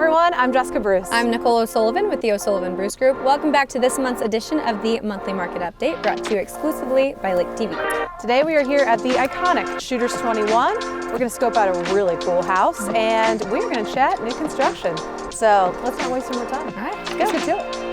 everyone, I'm Jessica Bruce. I'm Nicole O'Sullivan with the O'Sullivan Bruce Group. Welcome back to this month's edition of the Monthly Market Update, brought to you exclusively by Lake TV. Today we are here at the iconic Shooters 21. We're going to scope out a really cool house and we're going to chat new construction. So let's not waste any more time. All right, Let's get to it.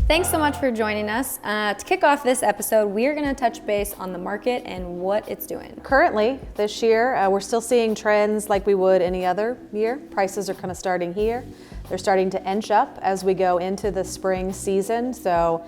Thanks so much for joining us. To kick off this episode, we are going to touch base on the market and what it's doing. Currently, this year, we're still seeing trends like we would any other year. Prices are kind of starting here. They're starting to inch up as we go into the spring season. So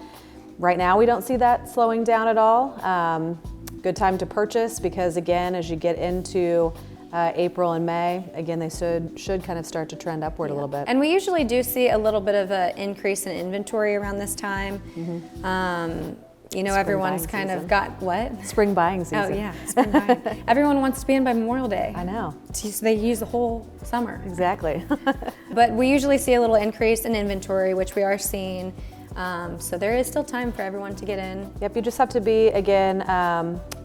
right now, we don't see that slowing down at all. Good time to purchase because, again, as you get into April and May, again, they should kind of start to trend upward a little bit. And we usually do see a little bit of an increase in inventory around this time. You know, Spring everyone's buying kind season. of got what? Spring buying season. Oh yeah, spring buying. Everyone wants to be in by Memorial Day. I know. So they use the whole summer. Exactly. But we usually see a little increase in inventory, which we are seeing. So there is still time for everyone to get in. Yep, you just have to be, again,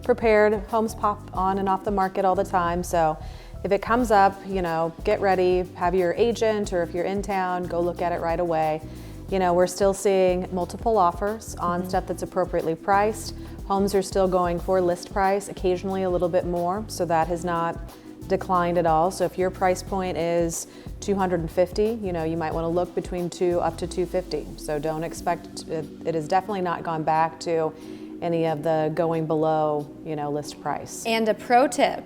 prepared. Homes pop on and off the market all the time. So if it comes up, you know, get ready, have your agent, or if you're in town, go look at it right away. You know, we're still seeing multiple offers on stuff that's appropriately priced. Homes are still going for list price, occasionally a little bit more, so that has not declined at all. So if your price point is $250, you know, you might want to look between $200 up to $250. So don't expect, it has definitely not gone back to any of the going below, you know, list price. And a pro tip,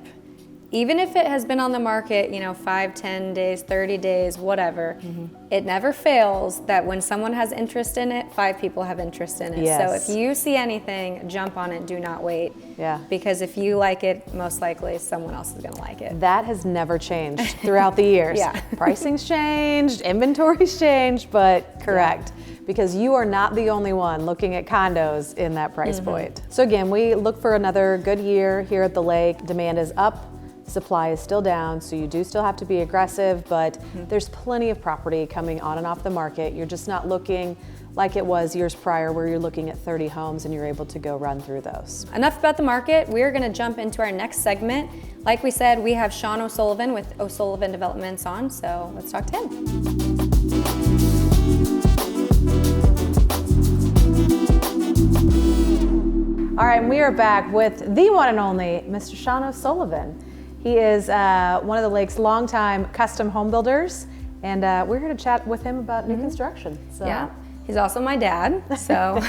even if it has been on the market, you know, 5, 10 days, 30 days, whatever, it never fails that when someone has interest in it, 5 people have interest in it. Yes. So if you see anything, jump on it, do not wait. Yeah. Because if you like it, most likely someone else is gonna like it. That has never changed throughout the years. Yeah. Pricing's changed, inventory's changed, but correct. Because you are not the only one looking at condos in that price point. So again, we look for another good year here at the lake. Demand is up, supply is still down, so you do still have to be aggressive, but there's plenty of property coming on and off the market. You're just not looking like it was years prior where you're looking at 30 homes and you're able to go run through those. Enough about the market. We're gonna jump into our next segment. Like we said, we have Sean O'Sullivan with O'Sullivan Developments on, so let's talk to him. All right, and we are back with the one and only Mr. Sean O'Sullivan. He is one of the lake's longtime custom home builders, and we're here to chat with him about new construction. So. Yeah, he's also my dad, so.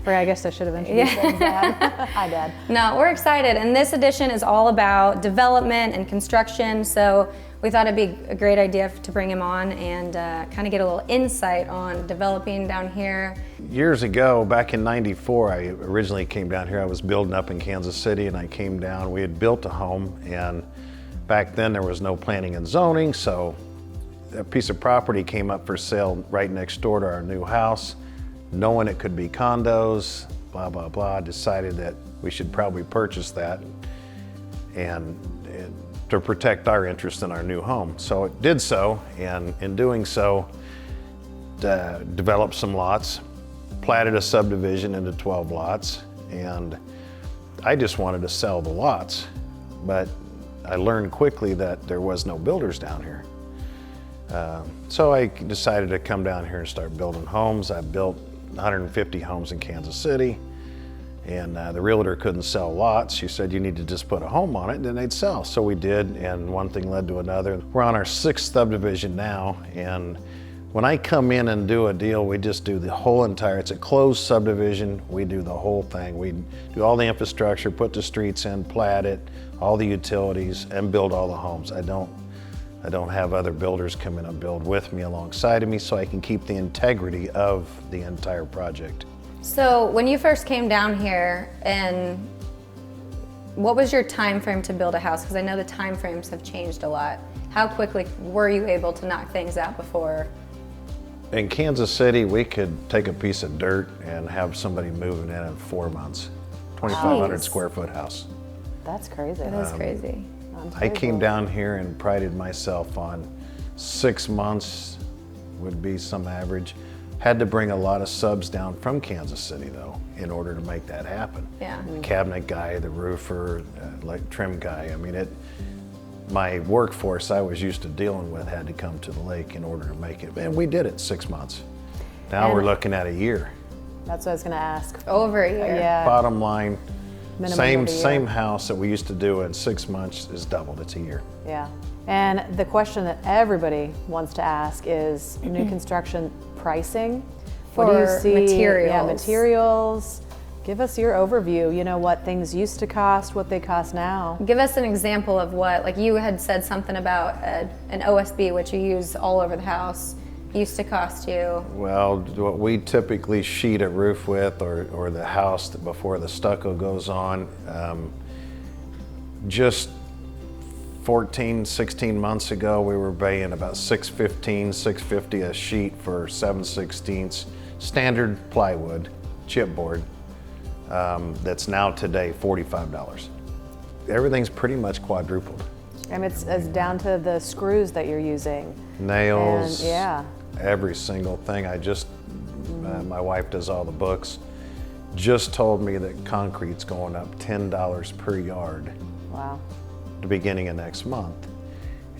I guess I should have introduced him, Dad. Hi, Dad. No, we're excited, and this edition is all about development and construction, so we thought it'd be a great idea to bring him on and kind of get a little insight on developing down here. Years ago, back in '94, I originally came down here. I was building up in Kansas City and I came down. We had built a home, and back then there was no planning and zoning, so a piece of property came up for sale right next door to our new house. Knowing it could be condos, blah, blah, blah, decided that we should probably purchase that and to protect our interest in our new home. So it did so, and in doing so, developed some lots, platted a subdivision into 12 lots, and I just wanted to sell the lots, but I learned quickly that there was no builders down here. So I decided to come down here and start building homes. I built 150 homes in Kansas City, and the realtor couldn't sell lots. She said, you need to just put a home on it and then they'd sell. So we did, and one thing led to another. We're on our 6th subdivision now, and when I come in and do a deal, we just do the whole entire, it's a closed subdivision, we do the whole thing. We do all the infrastructure, put the streets in, plat it, all the utilities, and build all the homes. I don't I don't have other builders come in and build with me alongside of me, so I can keep the integrity of the entire project. So when you first came down here, and what was your time frame to build a house? Because I know the time frames have changed a lot. How quickly were you able to knock things out before? In Kansas City, we could take a piece of dirt and have somebody moving in 4 months. 2,500 Jeez. square foot house. That's crazy. That is crazy. I came down here and prided myself on 6 months would be some average. Had to bring a lot of subs down from Kansas City though, in order to make that happen. Yeah. The cabinet guy, the roofer, like trim guy. I mean, my workforce I was used to dealing with had to come to the lake in order to make it. And we did it 6 months. Now we're looking at a year. That's what I was going to ask. Over a year. Yeah. Bottom line, Minimum of a year. same house that we used to do in 6 months is doubled. It's a year. Yeah. And the question that everybody wants to ask is new construction pricing. What do you For see? materials. Yeah, materials. Give us your overview. You know, what things used to cost, what they cost now. Give us an example of what, like you had said something about an OSB, which you use all over the house, used to cost you. Well, what we typically sheet a roof with, or the house before the stucco goes on, just 14, 16 months ago, we were paying about $615, $650 a sheet for 7/16 standard plywood, chipboard. That's now today $45. Everything's pretty much quadrupled. And it's down to the screws that you're using. Nails, And, yeah. every single thing. My wife does all the books, just told me that concrete's going up $10 per yard Wow. the beginning of next month.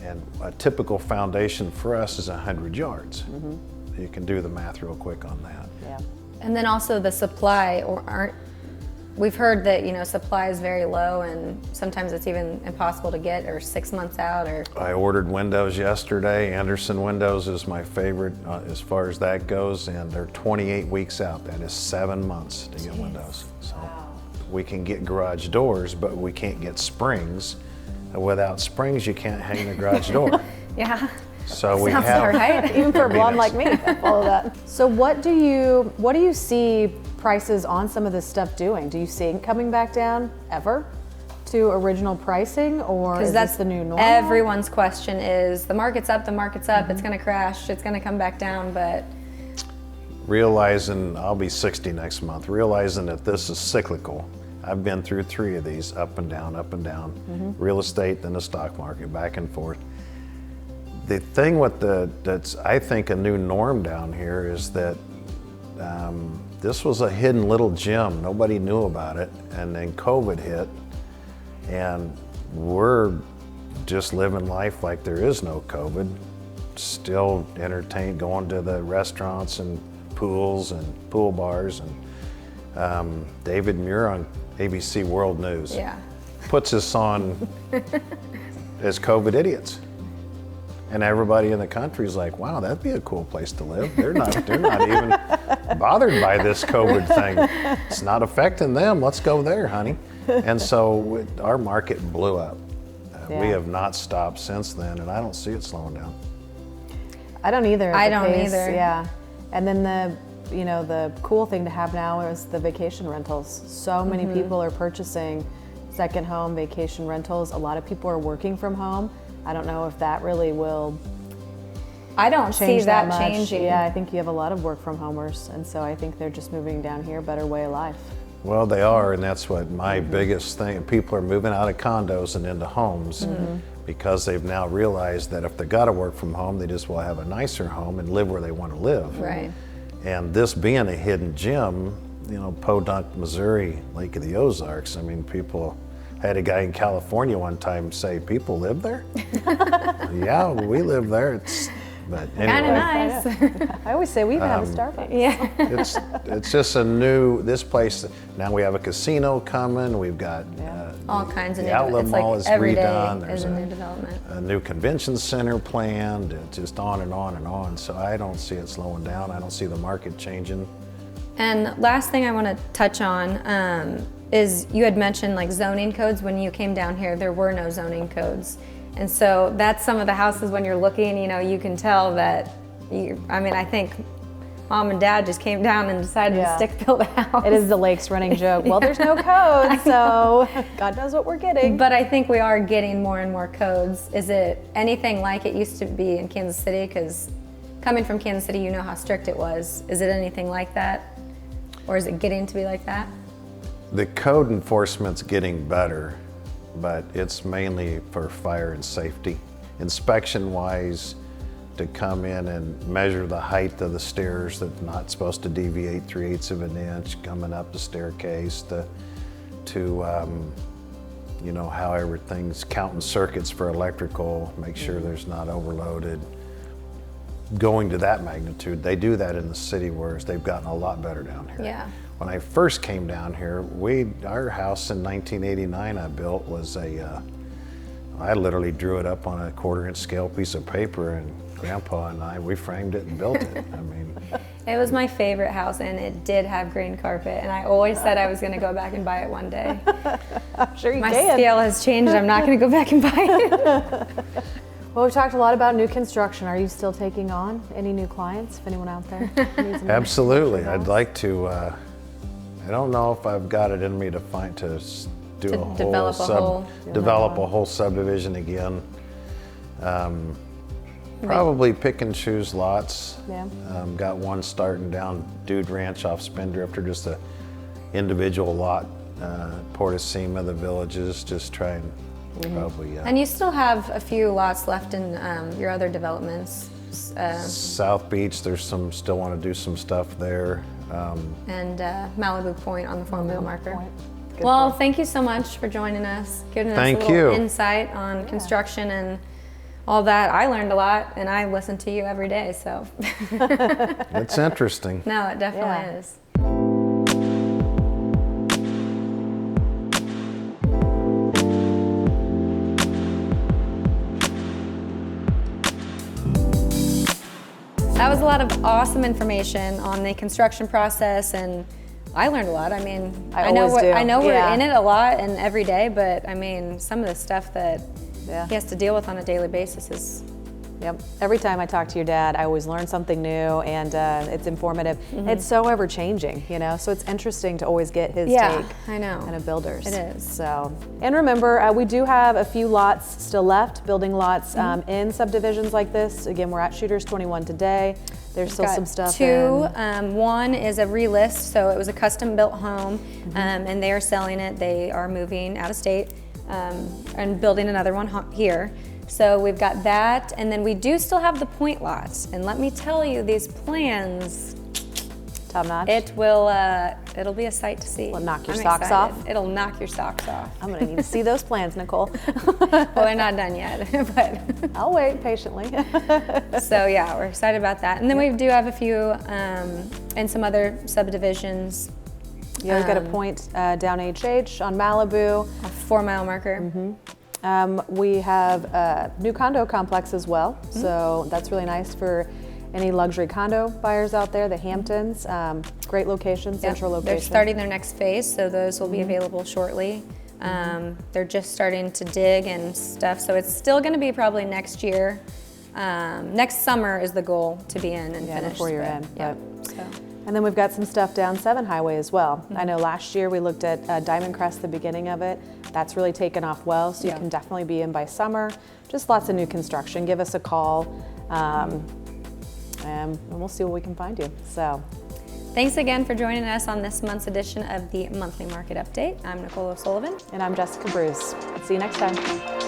And a typical foundation for us is 100 yards. You can do the math real quick on that. Yeah. And then also the supply, we've heard that, you know, supply is very low and sometimes it's even impossible to get, or 6 months out, or. I ordered windows yesterday. Anderson Windows is my favorite as far as that goes, and they're 28 weeks out. That is 7 months to get windows. So we can get garage doors, but we can't get springs. Without springs, you can't hang the garage door. Yeah. So we Sounds have, all right. Even for a blonde it's- like me, I follow that. So what do you see prices on some of this stuff doing? Do you see it coming back down ever to original pricing, or is Because that's this the new normal? Everyone's question is, the market's up, it's gonna crash, it's gonna come back down, but realizing I'll be 60 next month, realizing that this is cyclical. I've been through 3 of these, up and down, real estate, then the stock market, back and forth. The thing with that's I think a new norm down here is that this was a hidden little gem. Nobody knew about it, and then COVID hit, and we're just living life like there is no COVID. Still entertained, going to the restaurants and pools and pool bars, and David Muir on ABC World News puts us on as COVID idiots. And everybody in the country is like, wow, that'd be a cool place to live. They're not even bothered by this COVID thing. It's not affecting them. Let's go there, honey. And so our market blew up. We have not stopped since then, and I don't see it slowing down. I don't either. I The don't pace, either. Yeah. And then the cool thing to have now is the vacation rentals. So many people are purchasing second home vacation rentals. A lot of people are working from home. I don't know if that really will I don't see change that much. changing. Yeah, I think you have a lot of work from homers, and so I think they're just moving down here, better way of life. Well, they are, and that's what my biggest thing. People are moving out of condos and into homes because they've now realized that if they got to work from home, they just will have a nicer home and live where they want to live. Right. And this being a hidden gem, Podunk, Missouri, Lake of the Ozarks. I mean, I had a guy in California one time say, "People live there?" Yeah, we live there. But Kind anyway. of nice. I always say we even have a Starbucks. Yeah. It's just this place. Now we have a casino coming. We've got All kinds of the new. outlet It's mall like is every redone. day There's is a new development. a new convention center planned. It's just on and on and on. So I don't see it slowing down. I don't see the market changing. And last thing I want to touch on is you had mentioned like zoning codes when you came down here. There were no zoning codes, And so that's some of the houses when you're looking, you know, you can tell that, I think Mom and Dad just came down and decided to stick build a house. It is the Lakes running joke. Well, there's no code, so God knows what we're getting. But I think we are getting more and more codes. Is it anything like it used to be in Kansas City? Because coming from Kansas City, you know how strict it was. Is it anything like that? Or is it getting to be like that? The code enforcement's getting better, but it's mainly for fire and safety. Inspection-wise, to come in and measure the height of the stairs that's not supposed to deviate 3/8 of an inch, coming up the staircase, to you know, how everything's counting circuits for electrical, make sure there's not overloaded. Going to that magnitude, they do that in the city, whereas they've gotten a lot better down here. Yeah. When I first came down here, our house in 1989 I built was I literally drew it up on a 1/4-inch scale piece of paper, and Grandpa and we framed it and built it. I mean, it was my favorite house, and it did have green carpet, and I always said I was going to go back and buy it one day. I'm sure you My can. scale has changed. I'm not going to go back and buy it. Well, we've talked a lot about new construction. Are you still taking on any new clients? If anyone out there needs a absolutely. new I'd house? like to. I don't know if I've got it in me to do To a develop a whole subdivision again. Probably pick and choose lots. Yeah. Got one starting down Dude Ranch off Spindrifter, just a individual lot, Portosema, the Villages, just try and probably. And you still have a few lots left in your other developments. South Beach, still want to do some stuff there. And Malibu Point on the 4-mile marker. Point. Good Well, point. thank you so much for joining us, giving us Thank a little you. insight on construction and all that. I learned a lot, and I listen to you every day, so. It's interesting. No, it definitely Yeah. is. That was a lot of awesome information on the construction process, and I learned a lot. I mean, I know always do. I know we're Yeah. in it a lot and every day, but I mean, some of the stuff that Yeah. he has to deal with on a daily basis is. Yep. Every time I talk to your dad, I always learn something new, and it's informative. It's so ever changing, you know. So it's interesting to always get his Yeah, take. I know. And a builder's. It is. So, and remember, we do have a few lots still left, building lots in subdivisions like this. Again, we're at Shooters 21 today. There's still Got some stuff. two. in- One is a relist, so it was a custom built home, and they are selling it. They are moving out of state and building another one here. So we've got that, and then we do still have the point lots. And let me tell you, these plans, Top notch. it'll be a sight to see. Will it knock your I'm socks excited. off? It'll knock your socks off. I'm gonna need to see those plans, Nicole. Well, they're not done yet, but. I'll wait patiently. So yeah, we're excited about that. And then we do have a few in some other subdivisions, Yeah, we've got a point down HH on Malibu. a 4-mile marker. We have a new condo complex as well, so that's really nice for any luxury condo buyers out there. The Hamptons, great location, Yep. central They're location. starting their next phase, so those will be available shortly. They're just starting to dig and stuff, so it's still going to be probably next year. Next summer is the goal to be in and Yeah, finish. before you're but, in, Yeah. but- So. And then we've got some stuff down 7 Highway as well. I know last year we looked at Diamond Crest, the beginning of it. That's really taken off well, so you Yeah. can definitely be in by summer. Just lots of new construction. Give us a call, and we'll see what we can find you. So, Thanks again for joining us on this month's edition of the Monthly Market Update. I'm Nicole O'Sullivan. and I'm Jessica Bruce. See you next time.